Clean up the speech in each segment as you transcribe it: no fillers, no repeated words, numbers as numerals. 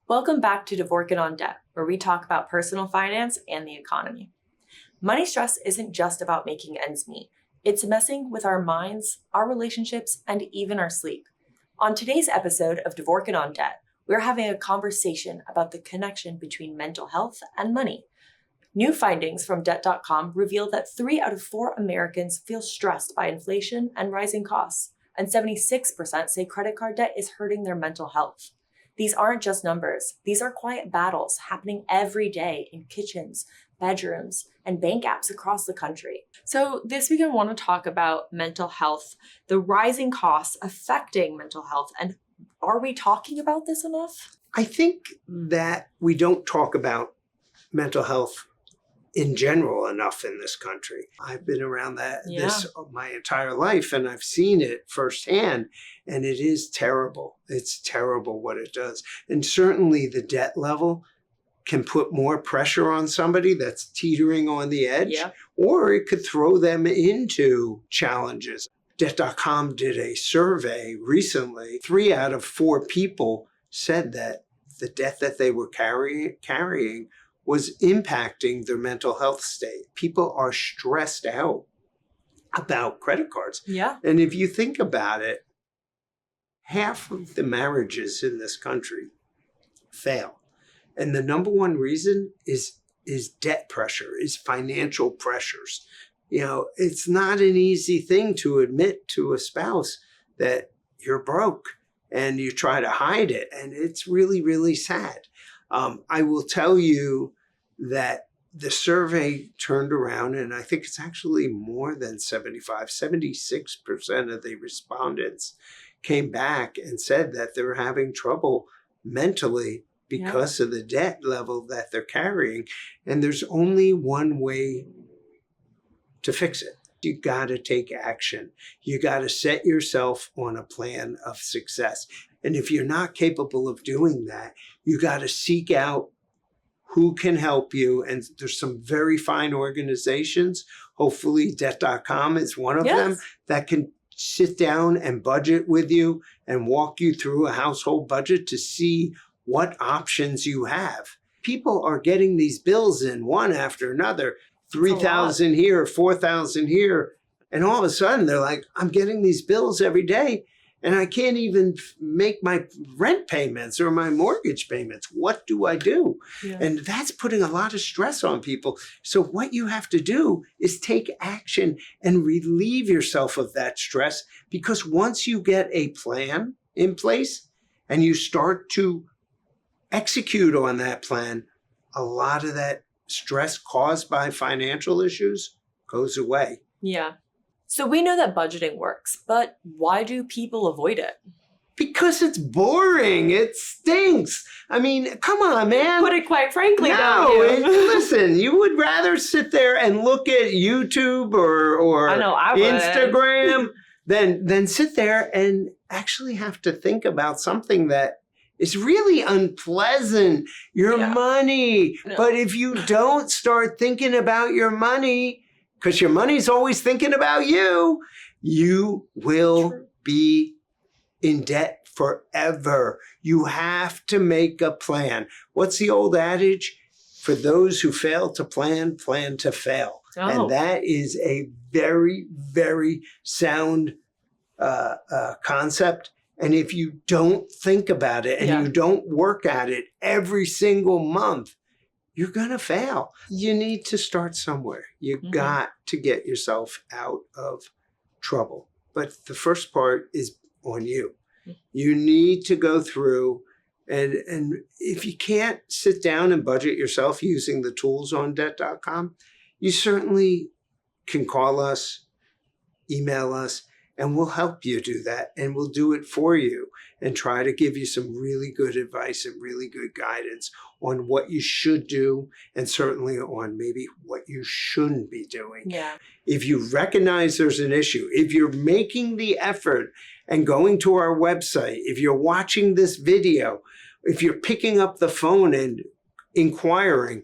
Welcome back to Dvorkin on Debt, where we talk about personal finance and the economy. Money stress isn't just about making ends meet. It's messing with our minds, our relationships, and even our sleep. On today's episode of Dvorkin on Debt, we're having a conversation about the connection between mental health and money. New findings from Debt.com reveal that 3 out of 4 Americans feel stressed by inflation and rising costs, and 76% say credit card debt is hurting their mental health. These aren't just numbers. These are quiet battles happening every day in kitchens, bedrooms, and bank apps across the country. So this week I want to talk about mental health, the rising costs affecting mental health, and are we talking about this enough? I think that we don't talk about mental health in general enough in this country. I've been around this my entire life, and I've seen it firsthand, and it is terrible. It's terrible what it does. And certainly the debt level can put more pressure on somebody that's teetering on the edge, or it could throw them into challenges. Debt.com did a survey recently. 3 out of 4 people said that the debt that they were carrying was impacting their mental health state. People are stressed out about credit cards. And if you think about it, half of the marriages in this country fail. And the number one reason is debt pressure, is financial pressures. You know, it's not an easy thing to admit to a spouse that you're broke and you try to hide it. And it's really, really sad. I will tell you that the survey turned around, and I think it's actually more than 76% of the respondents came back and said that they're having trouble mentally because of the debt level that they're carrying. And there's only one way to fix it. You got to take action. You got to set yourself on a plan of success. And if you're not capable of doing that, you got to seek out who can help you. And there's some very fine organizations. Hopefully Debt.com is one of them that can sit down and budget with you and walk you through a household budget to see what options you have. People are getting these bills in one after another, 3,000 here, 4,000 here. And all of a sudden they're like, I'm getting these bills every day and I can't even make my rent payments or my mortgage payments. What do I do? And that's putting a lot of stress on people. So what you have to do is take action and relieve yourself of that stress, because once you get a plan in place and you start to execute on that plan, a lot of that stress caused by financial issues goes away. So we know that budgeting works, but why do people avoid it? Because it's boring. It stinks. I mean, come on, man. Put it quite frankly, don't you? Listen, you would rather sit there and look at YouTube or I know, I would. Instagram than sit there and actually have to think about something that is really unpleasant, your money. But if you don't start thinking about your money, because your money's always thinking about you, you will be in debt forever. You have to make a plan. What's the old adage? For those who fail to plan, plan to fail. And that is a very, very sound concept. And if you don't think about it and you don't work at it every single month, you're going to fail. You need to start somewhere. You got to get yourself out of trouble. But the first part is on you. You need to go through, and if you can't sit down and budget yourself using the tools on Debt.com, you certainly can call us, email us, and we'll help you do that, and we'll do it for you and try to give you some really good advice and really good guidance on what you should do, and certainly on maybe what you shouldn't be doing. If you recognize there's an issue, if you're making the effort and going to our website, if you're watching this video, if you're picking up the phone and inquiring,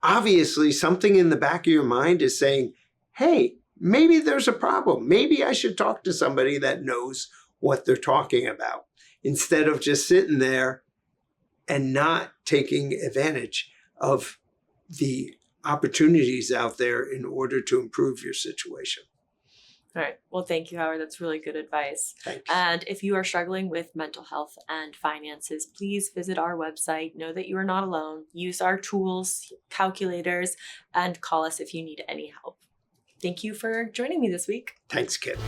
obviously something in the back of your mind is saying, hey, maybe there's a problem. Maybe I should talk to somebody that knows what they're talking about, instead of just sitting there and not taking advantage of the opportunities out there in order to improve your situation. All right. Well, thank you, Howard. That's really good advice. Thanks. And if you are struggling with mental health and finances, please visit our website. Know that you are not alone. Use our tools, calculators, and call us if you need any help. Thank you for joining me this week. Thanks, Kit.